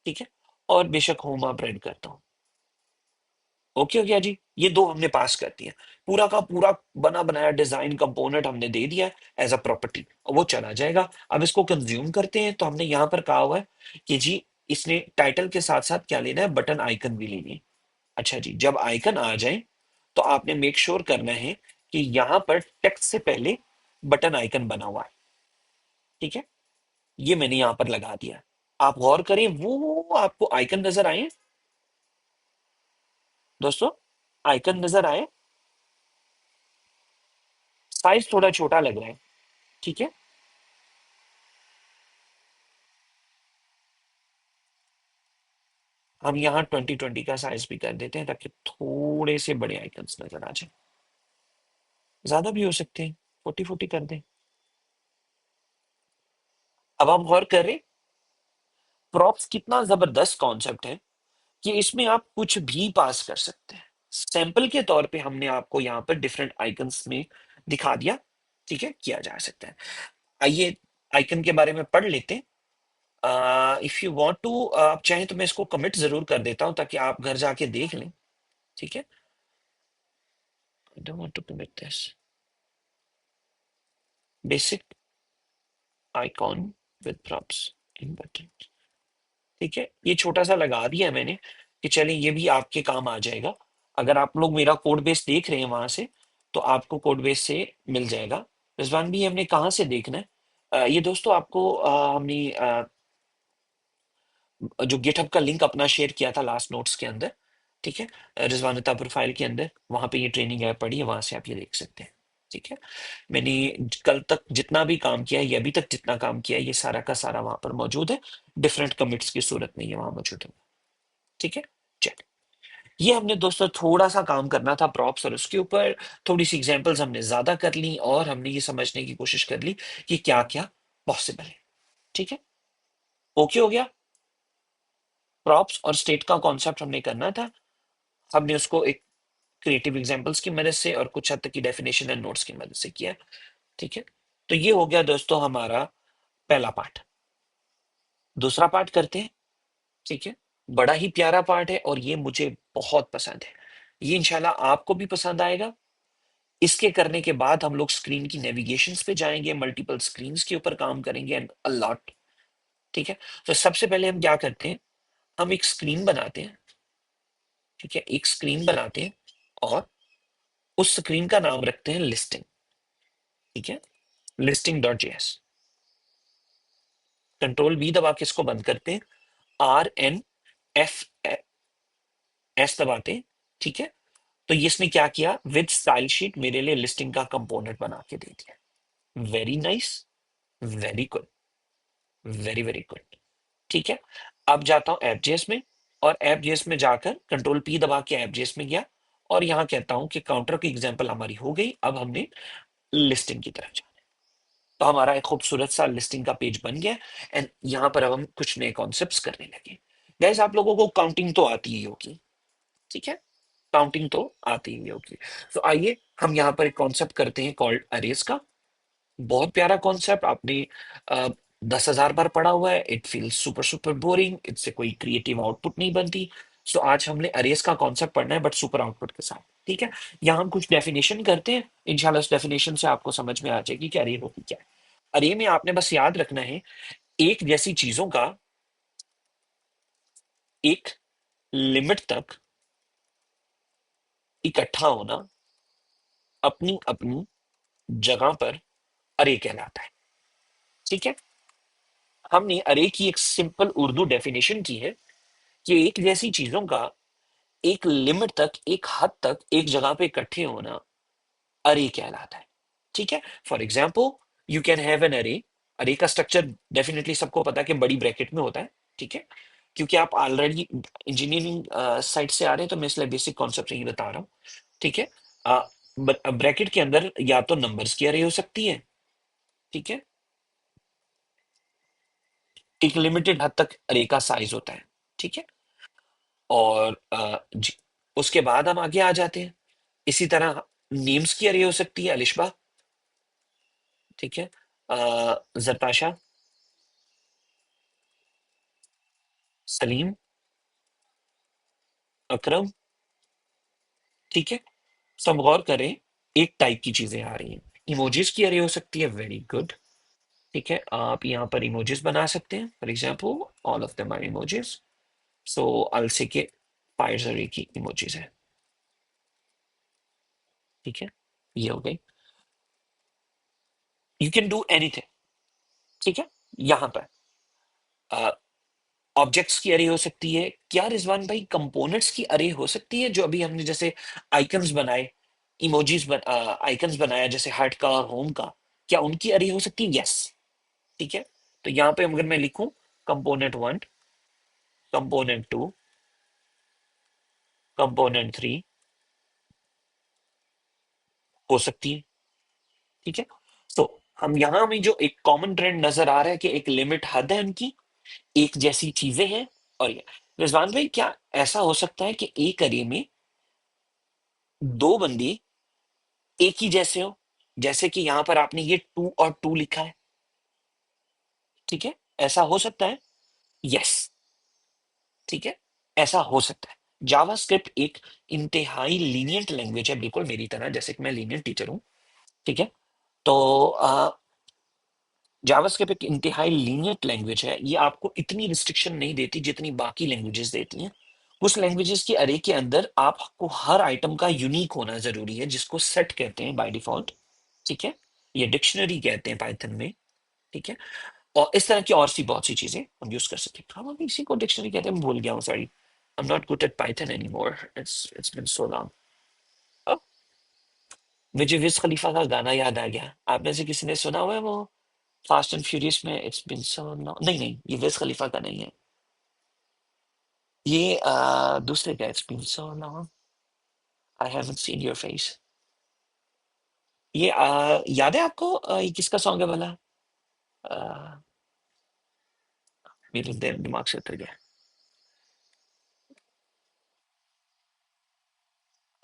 ठीक है, और बेशक होम आप रेड करता हूं। ओके हो गया जी, ये दो हमने पास कर दिया। पूरा का पूरा बना बनाया डिजाइन कंपोनेंट हमने दे दिया एज अ प्रॉपर्टी, वो चला जाएगा। अब इसको कंज्यूम करते हैं, तो हमने यहां पर कहा हुआ है कि जी इसने टाइटल के साथ साथ क्या लेना है, बटन आइकन भी लेनी है। अच्छा जी, जब आइकन आ जाए तो आपने मेक श्योर करना है कि यहां पर टेक्स्ट से पहले बटन आइकन बना हुआ है। ठीक है, ये मैंने यहां पर लगा दिया। आप गौर करें, वो आपको आइकन नजर आए दोस्तों, आइकन नजर आए। साइज थोड़ा छोटा लग रहा है। ठीक है, हम यहाँ 2020 का साइज भी कर देते हैं, ताकि थोड़े से बड़े आइकन्स नजर आ जाए। ज्यादा भी हो सकते हैं, 40 कर दें। अब आप गौर करें, प्रॉप्स कितना जबरदस्त कॉन्सेप्ट है कि इसमें आप कुछ भी पास कर सकते हैं। सैंपल के तौर पे हमने आपको यहाँ पर डिफरेंट आइकन्स में दिखा दिया। ठीक है, किया जा सकता है। आइए आइकन के बारे में पढ़ लेते हैं। इफ यू वांट टू, आप चाहें तो मैं इसको कमिट जरूर कर देता हूं, ताकि आप घर जाके देख लें। ठीक है, I don't want to commit this basic icon with props in button. ठीक है, ये छोटा सा लगा दिया मैंने कि चलिए ये भी आपके काम आ जाएगा। अगर आप लोग मेरा कोड बेस देख रहे हैं वहां से, तो आपको कोड बेस से मिल जाएगा। रिजवान भी हमने कहाँ से देखना है, ये दोस्तों आपको हमने जो गिटहब का लिंक अपना शेयर किया था लास्ट नोट्स के अंदर, ठीक है, रिजवानता प्रोफाइल के अंदर वहां पे ये ट्रेनिंग ऐप पड़ी है, वहां से आप ये देख सकते हैं। ठीक है, मैंने कल तक जितना भी काम किया है, या अभी तक जितना काम किया है, ये सारा का सारा वहां पर मौजूद है, डिफरेंट कमिट्स की सूरत में ये वहां मौजूद है। ठीक है, चल, ये हमने दोस्तों थोड़ा सा काम करना था प्रॉप्स और उसके ऊपर, थोड़ी सी एग्जांपल्स हमने ज्यादा कर ली और हमने ये समझने की कोशिश कर ली कि क्या क्या पॉसिबल है। ठीक है, ओके हो गया। प्रॉप्स और स्टेट का कॉन्सेप्ट हमने करना था, हमने उसको एक क्रिएटिव एग्जांपल्स की मदद से और कुछ हद तक की डेफिनेशन एंड नोट्स की मदद से किया। ठीक है, तो ये हो गया दोस्तों हमारा पहला पार्ट। दूसरा पार्ट करते हैं। ठीक है, बड़ा ही प्यारा पार्ट है और ये मुझे बहुत पसंद है, ये इंशाल्लाह आपको भी पसंद आएगा। इसके करने के बाद हम लोग स्क्रीन की नेविगेशंस पे जाएंगे, मल्टीपल स्क्रीन्स के ऊपर काम करेंगे एंड अ लॉट। ठीक है, तो सबसे पहले हम क्या करते हैं, हम एक स्क्रीन बनाते हैं। ठीक है, एक स्क्रीन बनाते हैं और उस स्क्रीन का नाम रखते हैं लिस्टिंग। ठीक है, listing dot JS. Control B दबा के इसको बंद करते हैं, RNF एस दबाते हैं। ठीक है, तो ये इसने क्या किया, विद स्टाइल शीट मेरे लिए लिस्टिंग का कंपोनेंट बना के दे दिया। Very nice, very good, very very good. ठीक है, अब जाता हूं एफजेएस में, और एफजेएस में जाकर कंट्रोल पी दबा के एफजेएस में गया, और यहां कहता हूं कि काउंटर की एग्जांपल हमारी हो गई, अब हमने लिस्टिंग की तरफ जाना है। तो हमारा एक खूबसूरत सा लिस्टिंग का पेज बन गया एंड यहां पर अब हम कुछ नए कॉन्सेप्ट्स करने लगे। गाइस, आप लोगों को काउंटिंग तो आती ही होगी। ठीक है, काउंटिंग तो आती ही होगी। तो आइए हम यहाँ पर एक कॉन्सेप्ट करते हैं कॉल्ड अरेज का। बहुत प्यारा कॉन्सेप्ट, आपने 10,000 बार पढ़ा हुआ है। It feels super super boring, इससे कोई क्रिएटिव आउटपुट नहीं बनती। सो आज हमने अरेज का कॉन्सेप्ट पढ़ना है, बट सुपर आउटपुट के साथ। ठीक है, यहाँ हम कुछ डेफिनेशन करते हैं, इंशाल्लाह उस डेफिनेशन से आपको समझ में आ जाएगी कि अरे होती क्या है। अरे में आपने बस याद रखना है, एक जैसी चीजों का एक लिमिट तक इकट्ठा होना अपनी अपनी जगह पर अरे कहलाता है। ठीक है, हमने अरे की एक सिंपल उर्दू डेफिनेशन की है कि एक जैसी चीजों का एक लिमिट तक, एक हद तक एक जगह पे इकट्ठे होना अरे कहलाता है। ठीक है, for example you can have an अरे। अरे का स्ट्रक्चर डेफिनेटली सबको पता है कि बड़ी ब्रैकेट में होता है। ठीक है, क्योंकि आप ऑलरेडी इंजीनियरिंग साइड से आ रहे हैं, तो मैं इसलिए बेसिक कॉन्सेप्ट ही बता रहा हूँ। ठीक है, ब्रैकेट के अंदर या तो नंबर्स की अरे हो सकती है। ठीक है, एक लिमिटेड हद तक अरे का साइज होता है। ठीक है, और उसके बाद हम आगे आ जाते हैं। इसी तरह नेम्स की अरे हो सकती है, अलिशबा। ठीक है, जरताशा, सलीम, अकरम। ठीक है, तो हम गौर करें, एक टाइप की चीजें आ रही हैं। इमोजीज की अरे हो सकती है, वेरी गुड। ठीक है, आप यहाँ पर इमोजीज बना सकते हैं, for example all of them are emojis. So I say के फायर अरे की इमोजीज है। ठीक है, ये हो गई। You can do anything. ठीक है, यहाँ पर ऑब्जेक्ट्स की अरे हो सकती है। क्या रिजवान भाई कंपोनेंट्स की अरे हो सकती है, जो अभी हमने जैसे आइकन्स बनाए, इमोजीज आइकन्स बनाया जैसे हार्ट का और होम का, क्या उनकी अरे हो सकती है? यस। ठीक है, तो यहाँ पे अगर मैं लिखूं component one, component two, component three, हो सकती है। ठीक है, तो हम यहाँ में जो एक कॉमन ट्रेंड नजर आ रहा है कि एक लिमिट हद है उनकी, एक जैसी चीजें हैं। और ये रिजवान भाई, क्या ऐसा हो सकता है कि एक अरे में दो बंदी एक ही जैसे हो, जैसे कि यहां पर आपने ये टू और टू लिखा है? ठीक है, ऐसा हो सकता है। यस। ठीक है, ऐसा हो सकता है। जावास्क्रिप्ट एक इंतहाई लीनियंट लैंग्वेज है, बिल्कुल मेरी तरह, जैसे कि मैं लीनियंट टीचर हूं। ठीक है, तो जावास्क्रिप्ट एक इंतहाई लीनियंट लैंग्वेज है, ये आपको इतनी रिस्ट्रिक्शन नहीं देती जितनी बाकी लैंग्वेजेस देती हैं। कुछ लैंग्वेजेस के अरे के अंदर आपको हर आइटम का यूनिक होना जरूरी है, जिसको सेट कहते हैं बाय डिफॉल्ट। ठीक है, ये डिक्शनरी कहते हैं पाइथन में। ठीक है, और इस तरह की और सी बहुत सी चीजें हम यूज कर सकते हैं। हम अभी इसी को डिक्शनरी कहते हैं, मैं भूल गया हूँ, sorry. I'm not good at Python anymore. It's been so long. Oh, मुझे विज खलीफा का गाना याद आ गया। आप में से किसी ने सुना हुआ है वो फास्ट एंड फ्यूरियस में इट्स बिन सो लॉन्ग? नहीं नहीं, ये विज खलीफा का नहीं है। ये दूसरे का it's been so long I haven't seen your face. ये याद है आपको? ये किसका सॉन्ग है वाला? अ, मेरे दिमाग से उतर गया।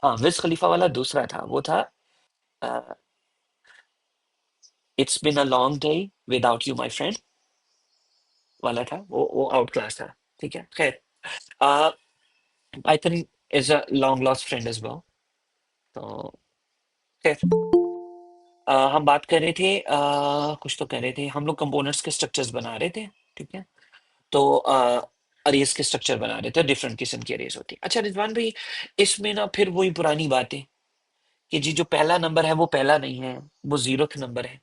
हाँ, विज खलीफा वाला दूसरा था, वो था it's been a long day without you my friend वाला था। वो आउट क्लास था। ठीक है, खैर। Python is a long lost friend as well. तो खैर, हम बात कर रहे थे, कुछ तो कह रहे थे हम लोग, कंपोनेंट्स के स्ट्रक्चर्स बना रहे थे। ठीक है, तो अरेज के स्ट्रक्चर बना रहे थे, डिफरेंट किस्म की अरेज होती है। अच्छा रिजवान भाई, इसमें ना फिर वही पुरानी बात है कि जी जो पहला नंबर है वो पहला नहीं है, वो जीरोथ नंबर है।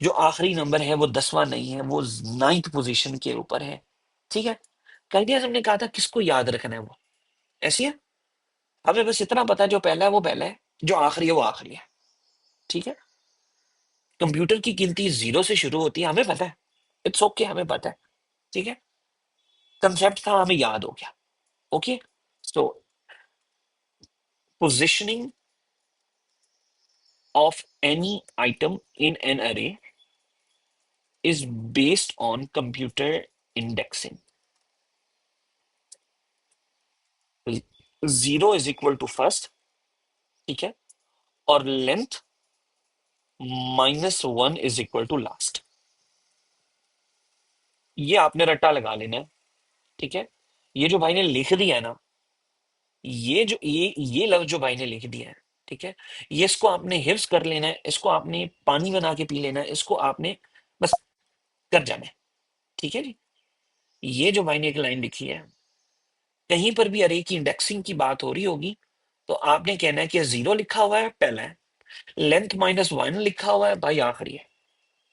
जो आखिरी नंबर है वो 10वां नहीं है, वो 9th पोजीशन के ऊपर है। ठीक है, कह हमने कहा था किसको याद रखना है वो, ऐसी है। हमें बस इतना पता है जो पहला है वो पहला है, जो आखिरी है वो आखिरी है। ठीक है, कंप्यूटर की गिनती जीरो से शुरू होती है, हमें पता है। इट्स ओके, हमें पता है। ठीक है, कंसेप्ट था, हमें याद हो गया। Okay, so positioning of any item in an array is based on computer indexing. Zero is equal to first, ठीक है, और length -1 is equal to last. ये आपने रट्टा लगा लेना है। ठीक है, ये जो भाई ने लिख दिया है ना, ये लफ्ज जो भाई ने लिख दिया है, ठीक है, ये इसको आपने हिफ्स कर लेना है, इसको आपने पानी बना के पी लेना है, इसको आपने बस कर जाना है। ठीक है जी, ये जो भाई ने एक लाइन लिखी है, कहीं पर भी अरे की इंडेक्सिंग की बात हो रही होगी तो आपने कहना है कि जीरो लिखा हुआ है पहला है, लेंथ -1 लिखा हुआ है भाई आखिरी है।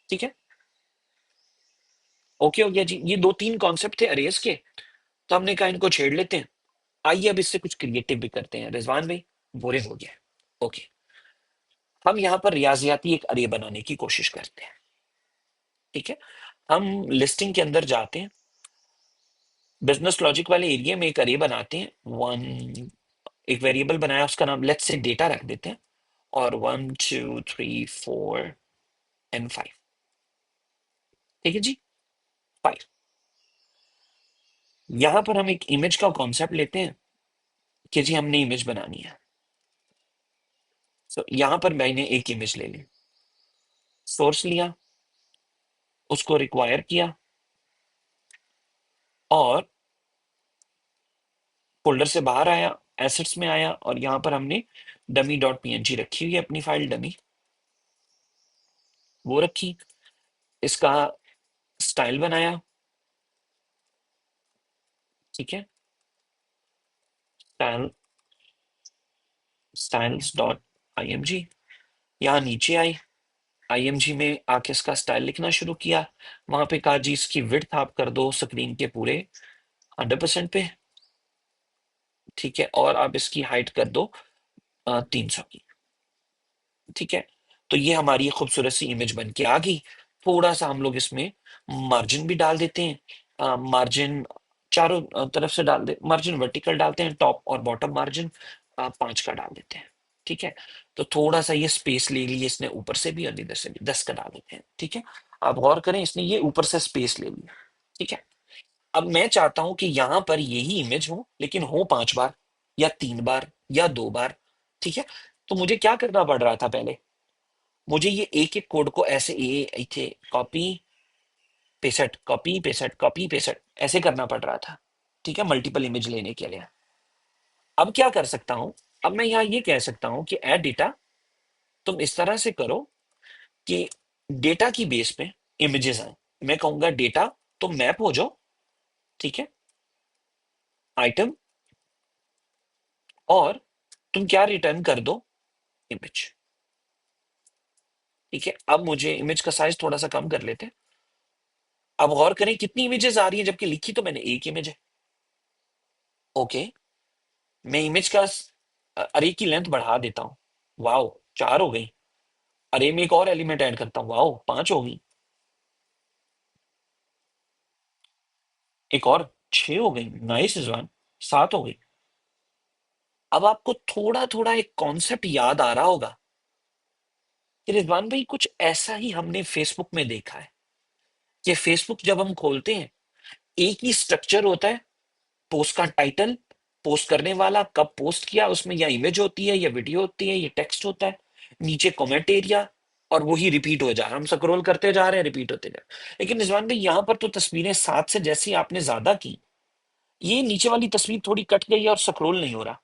ठीक है, ओके हो गया जी। ये दो तीन कॉन्सेप्ट थे अरेज के, तो हमने कहा इनको छेड़ लेते हैं। आइए अब इससे कुछ क्रिएटिव भी करते हैं रिजवान भाई, बोरिंग हो गया। ओके, हम यहाँ पर रियाजियाती एक अरे बनाने की कोशिश करते हैं। ठीक है, हम लिस्टिंग के अंदर जाते हैं, बिजनेस लॉजिक वाले एरिया में एक अरे बनाते हैं। वन, एक वेरिएबल बनाया, उसका नाम लेट्स से डेटा रख देते हैं, और 1 2 3 4 एंड 5। ठीक है जी, 5। यहां पर हम एक इमेज का कॉन्सेप्ट लेते हैं कि जी हमने इमेज बनानी है। सो यहां पर मैंने एक इमेज ले ली, सोर्स लिया, उसको रिक्वायर किया, और फोल्डर से बाहर आया, एसेट्स में आया, और यहां पर हमने डमी डॉट पीएनजी रखी हुई है, अपनी फाइल डमी, वो रखी। इसका स्टाइल बनाया। ठीक है, स्टाइल, स्टाइल्स डॉट आईएमजी, यहाँ नीचे आई, आईएमजी में आके इसका स्टाइल लिखना शुरू किया। वहां पे कहा जी इसकी विड्थ आप कर दो स्क्रीन के पूरे 100% पे। ठीक है, और आप इसकी हाइट कर दो 300 की। ठीक है, तो ये हमारी एक खूबसूरत सी इमेज बन के आ गई। थोड़ा सा हम लोग इसमें मार्जिन भी डाल देते हैं, मार्जिन चारों तरफ से डाल दे, मार्जिन वर्टिकल डालते हैं, टॉप और बॉटम मार्जिन 5 का डाल देते हैं। ठीक है, तो थोड़ा सा ये स्पेस ले ली इसने ऊपर से भी और इधर से भी, 10 का डाल देते हैं। ठीक है, आप गौर करें, इसने ये ऊपर से स्पेस ले लिया। ठीक है, अब मैं चाहता हूं कि यहां पर यही इमेज हो, लेकिन हो 5 बार या 3 बार या 2 बार। ठीक है, तो मुझे क्या करना पड़ रहा था पहले, मुझे ये एक एक कोड को ऐसे ए थे copy paste, copy paste, copy paste ऐसे करना पड़ रहा था। ठीक है, मल्टीपल इमेज लेने के लिए। अब क्या कर सकता हूं, अब मैं यहाँ ये कह सकता हूं कि ऐड डेटा तुम इस तरह से करो कि डेटा की बेस पे इमेजेस आए। मैं कहूंगा डेटा तुम मैप हो जाओ, ठीक है, आइटम, और तुम क्या रिटर्न कर दो, इमेज। ठीक है, अब मुझे इमेज का साइज थोड़ा सा कम कर लेते हैं। अब गौर करें कितनी इमेजेस आ रही है, जबकि लिखी तो मैंने एक इमेज है। ओके, मैं इमेज का अरे की लेंथ बढ़ा देता हूँ। वाओ, 4 हो गई। अरे में एक और एलिमेंट ऐड करता हूँ, वाओ 5 हो गई। एक और 6 हो गई, नाइस रिजवान। 7 हो गई। अब आपको थोड़ा थोड़ा एक कॉन्सेप्ट याद आ रहा होगा कि रिजवान भाई कुछ ऐसा ही हमने फेसबुक में देखा है कि फेसबुक जब हम खोलते हैं, एक ही स्ट्रक्चर होता है। पोस्ट का टाइटल, पोस्ट करने वाला कब पोस्ट किया, उसमें या इमेज होती है या वीडियो होती है या टेक्स्ट होता है, नीचे कमेंट एरिया, और वही रिपीट हो जा रहा है। हम स्क्रॉल करते जा रहे हैं, रिपीट होते जा रहे हैं। लेकिन रिजवान भाई यहाँ पर तो तस्वीरें 7 से जैसी आपने ज्यादा की, ये नीचे वाली तस्वीर थोड़ी कट गई है और स्क्रॉल नहीं हो रहा,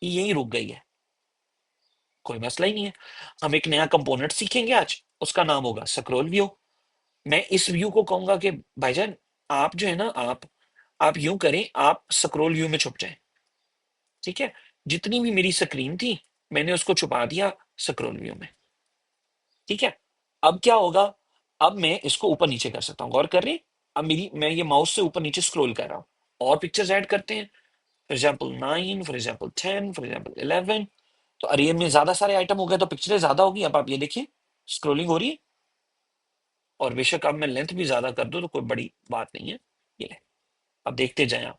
ये यही रुक गई है। कोई मसला ही नहीं है। हम एक नया कंपोनेंट सीखेंगे आज, उसका नाम होगा स्क्रॉल व्यू। मैं इस व्यू को कहूंगा कि भाईजान, आप जो है ना, आप यूं करें, आप स्क्रॉल व्यू में छुप जाएं। ठीक है, जितनी भी मेरी स्क्रीन थी, मैंने उसको छुपा दिया स्क्रॉल व्यू में। ठीक है, अब क्या होगा, अब मैं इसको ऊपर नीचे कर सकता हूँ, गौर कर रहे हैं? अब मैं ये माउस से ऊपर नीचे स्क्रॉल कर रहा हूँ, और पिक्चर्स ऐड करते हैं। For example 9, for example 10, for example 11। तो अरे में ज्यादा सारे आइटम हो गए तो पिक्चरें ज्यादा होगी। अब आप ये देखिए, स्क्रोलिंग हो रही है। और बेशक अब मैं लेंथ भी ज्यादा कर दूं तो कोई बड़ी बात नहीं है। ये ले, अब देखते जाएं आप।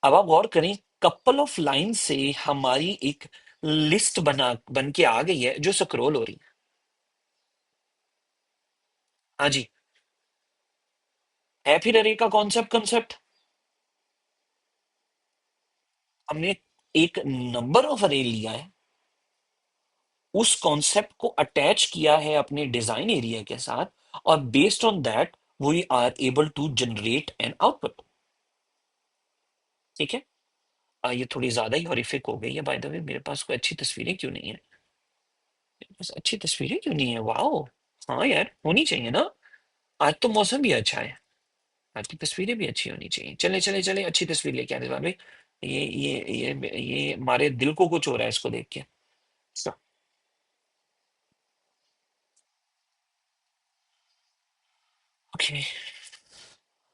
अब आप गौर करें, कपल ऑफ लाइन से हमारी एक लिस्ट बन के आ गई है जो स्क्रॉल हो रही है। हाँ जी, है फिर अरे का कंसेप्ट। हमने एक नंबर ऑफ अरे लिया है, उस कॉन्सेप्ट को अटैच किया है अपने डिजाइन एरिया के साथ, और based on that we are able to generate an output. ठीक है। ये थोड़ी ज्यादा ही हॉरिफिक हो गई है, बाय द वे मेरे पास कोई अच्छी तस्वीरें क्यों नहीं है? मेरे पास अच्छी तस्वीरें क्यों नहीं है? वाओ, हाँ यार होनी चाहिए ना। आज तो मौसम भी अच्छा है, आज की तस्वीरें भी अच्छी होनी चाहिए। चले चले चले, अच्छी तस्वीर लेके आने भाई। ये हमारे दिल को कुछ हो रहा है इसको देख के। ओके,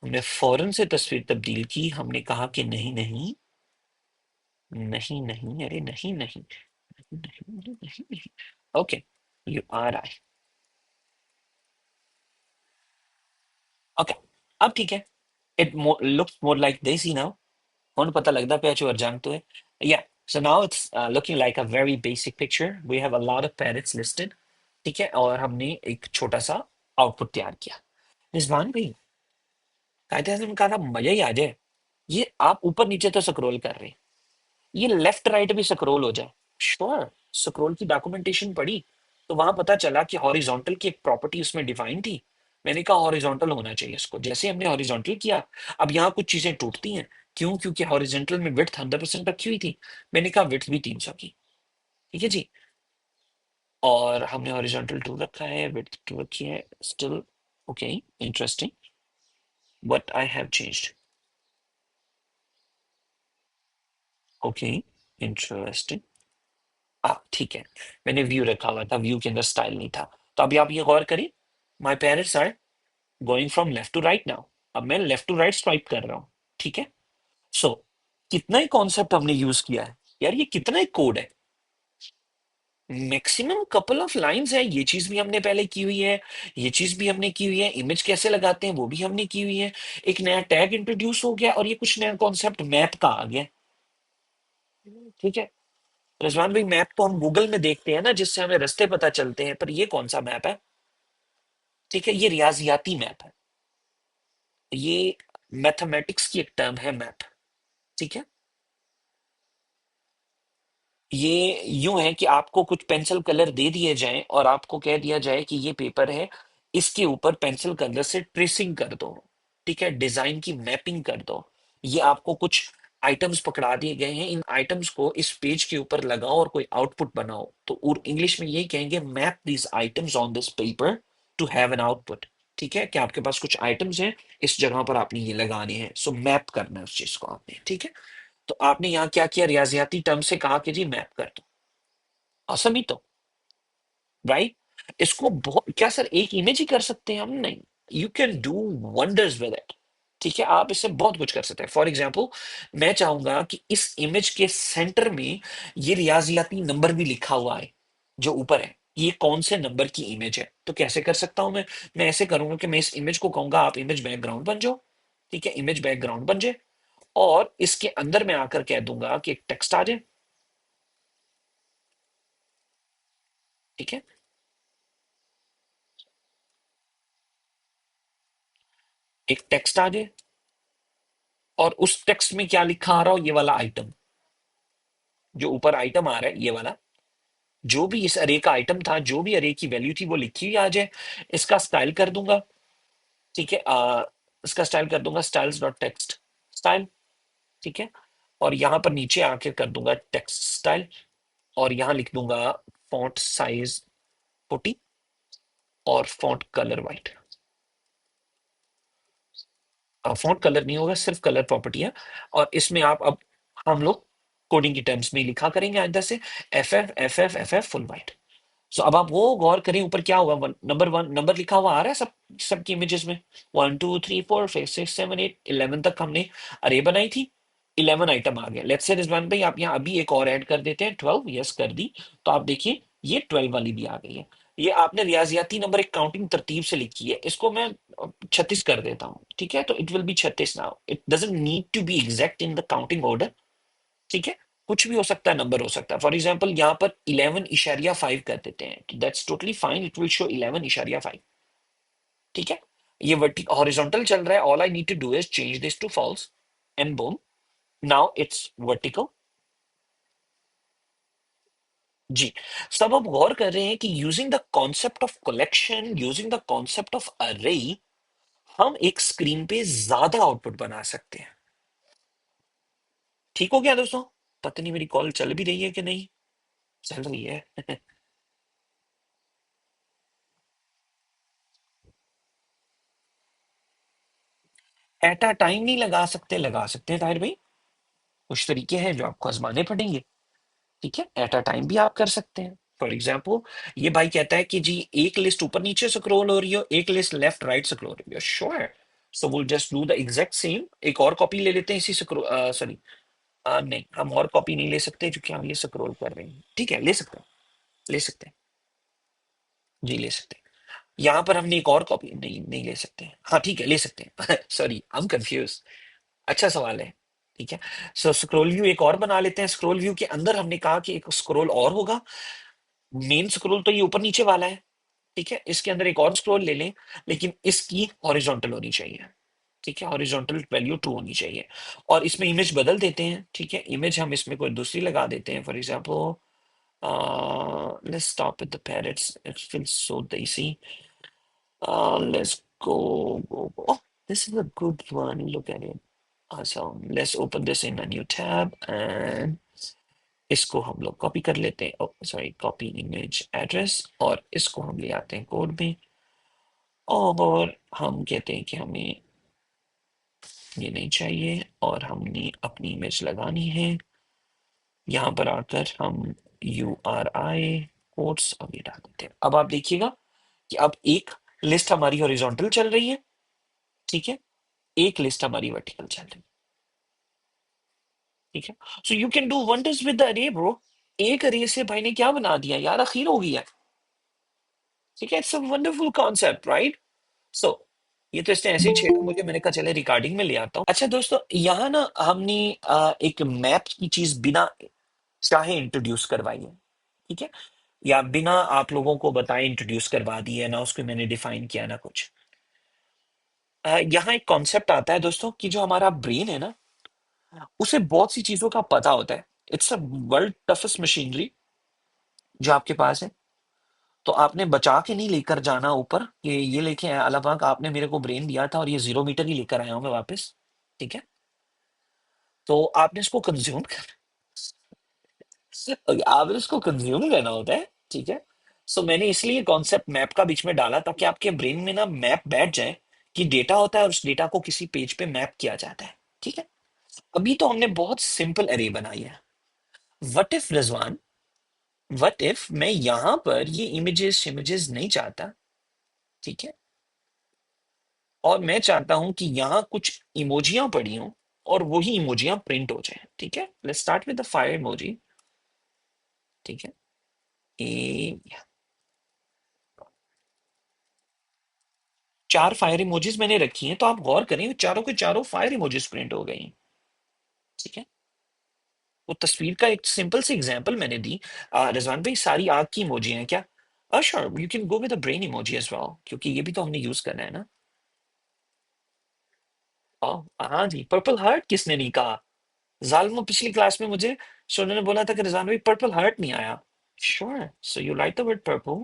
हमने फौरन से तस्वीर तब्दील की, हमने कहा कि नहीं नहीं, नहीं नहीं, अरे नहीं नहीं, नहीं नहीं नहीं नहीं। Okay, you are I. Okay, अब ठीक है। इट लुक्स मोर लाइक देसी नाउ। ਹੁਣ पता लगता पे जो अर्जांग तो है। Yeah, so now it's looking like a very basic picture. We have a lot of parrots listed. ठीक है, और हमने एक छोटा सा आउटपुट तैयार किया। रिजवान भाई, कायदे आजम का था मजा ही आ जाए। ये आप ऊपर नीचे तो स्क्रॉल कर रहे हैं, ये लेफ्ट राइट भी स्क्रॉल हो जाए। श्योर, स्क्रॉल की डॉक्यूमेंटेशन पढ़ी तो वहां पता चला कि हॉरिजॉन्टल की एक प्रॉपर्टी उसमें डिफाइन थी। मैंने कहा हॉरिजॉन्टल होना चाहिए इसको, जैसे हमने हॉरिजॉन्टल किया, अब यहाँ कुछ चीजें टूटती हैं। क्यों? क्योंकि हॉरिजॉन्टल में विड्थ 100% रखी हुई थी, मैंने कहा विड्थ भी 300 की। ठीक है जी, और हमने हॉरिजॉन्टल 2 रखा है, विड्थ 2 रखी है still. Okay, interesting, what I have changed. Okay, interesting. ठीक है, मैंने व्यू रखा हुआ था, व्यू के अंदर स्टाइल नहीं था। तो अभी आप ये गौर करिए, my parents are going from left to right now. अब मैं लेफ्ट टू राइट स्वाइप कर रहा हूँ। ठीक है। सो कितना ही कॉन्सेप्ट हमने यूज किया है यार, ये कितना ही कोड है। मैक्सिमम कपल ऑफ लाइंस है, ये चीज भी हमने पहले की हुई है, ये चीज भी हमने की हुई है, इमेज कैसे लगाते हैं वो भी हमने की हुई है। एक नया टैग इंट्रोड्यूस हो गया, और ये कुछ नया कॉन्सेप्ट मैप का आ गया। ठीक है, रिजवान भाई, मैप तो हम गूगल में देखते हैं ना, जिससे हमें रास्ते पता चलते हैं, पर ये कौन सा मैप है? ठीक है, ये रियाजियाती मैप है, ये मैथमेटिक्स की एक टर्म है मैप। ठीक है, ये यूं है कि आपको कुछ पेंसिल कलर दे दिए जाएं और आपको कह दिया जाए कि ये पेपर है, इसके ऊपर पेंसिल कलर से ट्रेसिंग कर दो। ठीक है, डिजाइन की मैपिंग कर दो। ये आपको कुछ आइटम्स पकड़ा दिए गए हैं, इन आइटम्स को इस पेज के ऊपर लगाओ और कोई आउटपुट बनाओ। तो और इंग्लिश में यही कहेंगे, map these items on this paper two have an output. ठीक है, कि आपके पास कुछ आइटम्स हैं, इस जगह पर आपने ये लगाने हैं, सो मैप करना है उस चीज को आपने। ठीक है, तो आपने यहाँ क्या किया, रियाजियाती टर्म से कहा कि जी मैप कर दो। असम ही तो, राइट? इसको बहुत क्या सर, एक इमेज ही कर सकते हैं हम? नहीं, you can do wonders with it. ठीक है, आप इससे बहुत कुछ कर सकते हैं। फॉर एग्जाम्पल, मैं चाहूंगा कि इस इमेज के सेंटर में ये रियाजियाती नंबर भी लिखा हुआ है जो ऊपर है, ये कौन से नंबर की इमेज है। तो कैसे कर सकता हूं मैं ऐसे करूंगा कि मैं इस इमेज को कहूंगा आप इमेज बैकग्राउंड बन जाओ। ठीक है, इमेज बैकग्राउंड बन जाए, और इसके अंदर मैं आकर कह दूंगा कि एक टेक्स्ट आ जाए। ठीक है, एक टेक्स्ट आ जाए, और उस टेक्स्ट में क्या लिखा आ रहा हो, ये वाला आइटम, जो ऊपर आइटम आ रहा है ये वाला, जो भी इस अरे का आइटम था, जो भी अरे की वैल्यू थी वो लिखी हुई आ जाए। इसका स्टाइल कर दूंगा। ठीक है, इसका स्टाइल कर दूंगा स्टाइल्स डॉट टेक्स्ट स्टाइल। ठीक है, और यहां पर नीचे आके कर दूंगा टेक्स्ट स्टाइल, और यहां लिख दूंगा फॉन्ट साइज 40 और font colour white. Font colour नहीं होगा, सिर्फ कलर प्रॉपर्टी है। और इसमें आप अब हम लोग कोडिंग की टर्म्स में लिखा करेंगे आइंदा से, एफ एफ फुल वाइट। सो अब आप वो गौर करें, ऊपर क्या हुआ, नंबर वन नंबर लिखा हुआ आ रहा है सब सबकी इमेजेस में, 1 2 3 4 5 6 7 8 11 तक हमने अरे बनाई थी, 11 आइटम आ गए। लेट्स से रिजवान भाई आप यहाँ अभी एक और ऐड कर देते हैं, 12, यस कर दी। तो आप देखिए ये 12 वाली भी आ गई है। ये आपने रियाजियाती नंबर एक काउंटिंग तरतीब से लिखी है, इसको मैं 36 कर देता हूँ। ठीक है, तो it will be 36 now, it doesn't need to be exact in the counting order. ठीक है, कुछ भी हो सकता है, नंबर हो सकता है। फॉर एग्जाम्पल यहाँ पर 11.5 कर देते हैं, तो that's totally fine, it will show 11.5। ठीक है, ये वर्टिकल हॉरिजॉन्टल चल रहा है, all I need to do is change this to false, and boom, now it's vertical. जी, सब अब गौर कर रहे हैं कि using the concept of collection, using the concept of अरे, हम एक स्क्रीन पे ज्यादा आउटपुट बना सकते हैं। ठीक हो गया दोस्तों? पता नहीं मेरी कॉल चल भी रही है कि नहीं, चल रही है। एट अ टाइम नहीं लगा सकते हैं ताहिर भाई, कुछ तरीके हैं जो आपको आजमाने पड़ेंगे। ठीक है, एट अ टाइम भी आप कर सकते हैं। फॉर एग्जाम्पल, ये भाई कहता है कि जी एक लिस्ट ऊपर नीचे स्क्रॉल हो रही हो, एक लिस्ट लेफ्ट राइट स्क्रॉल हो रही हो, sure, so will just do the exact same. एक और कॉपी ले लेते हैं इसी स्क्रॉल, सॉरी, नहीं हम और कॉपी नहीं ले सकते क्योंकि हम ये स्क्रॉल कर रहे हैं। ठीक है, ले सकते हैं, ले सकते हैं, जी ले सकते हैं। यहाँ पर हमने एक और कॉपी नहीं नहीं ले सकते, हाँ ठीक है ले सकते हैं। सॉरी आई एम कंफ्यूज, अच्छा सवाल है। ठीक है, सो स्क्रॉल व्यू एक और बना लेते हैं। स्क्रॉल व्यू के अंदर हमने कहा कि एक स्क्रॉल और होगा, मेन स्क्रॉल तो ये ऊपर नीचे वाला है। ठीक है, इसके अंदर एक और स्क्रॉल ले लें, लेकिन इसकी हॉरिजॉन्टल होनी चाहिए। ठीक है, हॉरिजॉन्टल वैल्यू 2 होनी चाहिए, और इसमें इमेज बदल देते हैं। ठीक है, इमेज हम इसमें कोई दूसरी लगा देते हैं। For example, let's stop with the parrots, it feels so देसी। Let's go. Oh, this is a good one. Look at it. Awesome. Let's open this in a new tab and इसको हम लोग कॉपी कर लेते हैं। ओ sorry, copy image address, और इसको हम ले आते हैं कोड में, और हम कहते हैं कि हमें ये नहीं चाहिए, और हमने अपनी इमेज लगानी है। यहाँ पर आकर हम URI कोड्स अब ये डाल देते हैं। अब आप देखिएगा कि अब एक लिस्ट हमारी हॉरिजॉन्टल चल रही है। ठीक है, एक लिस्ट हमारी वर्टिकल चल रही है। ठीक है, so you can do wonders with the अरे ब्रो। एक अरे से भाई ने क्या बना दिया यार, अखीर हो गया। ठीक है, it's a wonderful concept, right? So ये तो इसने ऐसे ही छेड़ा मुझे, मैंने कहा चले रिकॉर्डिंग में ले आता हूँ। अच्छा दोस्तों, यहाँ ना हमने एक मैप की चीज बिना चाहे इंट्रोड्यूस करवाई है। ठीक है, या बिना आप लोगों को बताए इंट्रोड्यूस करवा दी है ना, उसको मैंने डिफाइन किया ना कुछ। यहाँ एक कॉन्सेप्ट आता है दोस्तों कि जो हमारा ब्रेन है ना, उसे बहुत सी चीजों का पता होता है। It's a world toughest machinery जो आपके पास है। तो आपने बचा के नहीं लेकर जाना ऊपर, ये लेके आया अलाबाग, आपने मेरे को ब्रेन दिया था और ये 0 मीटर ही लेकर आया हूं मैं वापस। ठीक है, तो आपने इसको कंज्यूम कर, आपने इसको कंज्यूम करना होता है। ठीक है, सो मैंने इसलिए कॉन्सेप्ट मैप का बीच में डाला ताकि आपके ब्रेन में ना मैप बैठ जाए, कि डेटा होता है और उस डेटा को किसी पेज पे मैप किया जाता है। ठीक है, अभी तो हमने बहुत सिंपल अरे बनाई है। What if Rizwan, what if मैं यहां पर ये इमेजेस इमेजेस नहीं चाहता। ठीक है, और मैं चाहता हूं कि यहाँ कुछ इमोजियां पड़ी हों और वही इमोजियां प्रिंट हो जाए। ठीक है, let's start with the fire emoji. ठीक है, ए, 4 फायर इमोजीज मैंने रखी हैं, तो आप गौर करें चारों के चारों फायर इमोजीज प्रिंट हो गई हैं। ठीक है, वो तस्वीर का एक सिंपल सी एग्जांपल मैंने दी। रिजवान भाई, सारी आग की इमोजी हैं क्या? Sure, you can go with the brain emoji as well, क्योंकि ये भी तो हमने यूज करना है ना। हाँ जी, पर्पल हार्ट किसने नहीं कहा? जालिमो, पिछली क्लास में मुझे सोनू ने बोला था कि रिजवान भाई पर्पल हार्ट नहीं आया। Sure, so you write the word purple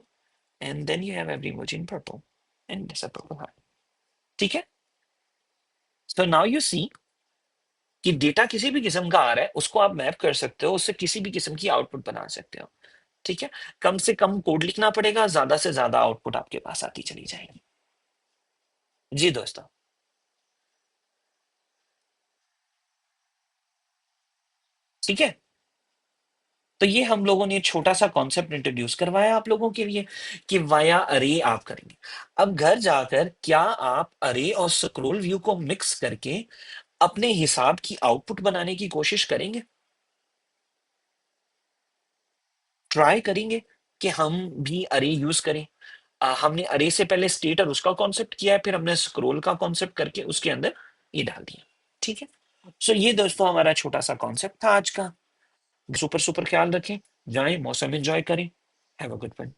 and then you have every emoji in purple and this a purple heart. ठीक है, सो नाउ यू सी कि डेटा किसी भी किस्म का आ रहा है, उसको आप मैप कर सकते हो, उससे किसी भी किस्म की आउटपुट बना सकते हो। ठीक है, कम से कम कोड लिखना पड़ेगा, ज्यादा से ज्यादा आउटपुट आपके पास आती चली जाएगी। जी दोस्तों। ठीक है, तो ये हम लोगों ने छोटा सा कॉन्सेप्ट इंट्रोड्यूस करवाया आप लोगों के लिए कि वाया अरे आप करेंगे। अब घर जाकर क्या आप अरे और स्क्रोल व्यू को मिक्स करके अपने हिसाब की आउटपुट बनाने की कोशिश करेंगे? ट्राई करेंगे कि हम भी अरे यूज करें। हमने अरे से पहले स्टेट और उसका कॉन्सेप्ट किया है, फिर हमने स्क्रोल का कॉन्सेप्ट करके उसके अंदर ये डाल दिया। ठीक है, सो ये दोस्तों हमारा छोटा सा कॉन्सेप्ट था आज का। सुपर सुपर ख्याल रखें, जाएं, मौसम एंजॉय करें। Have a good one.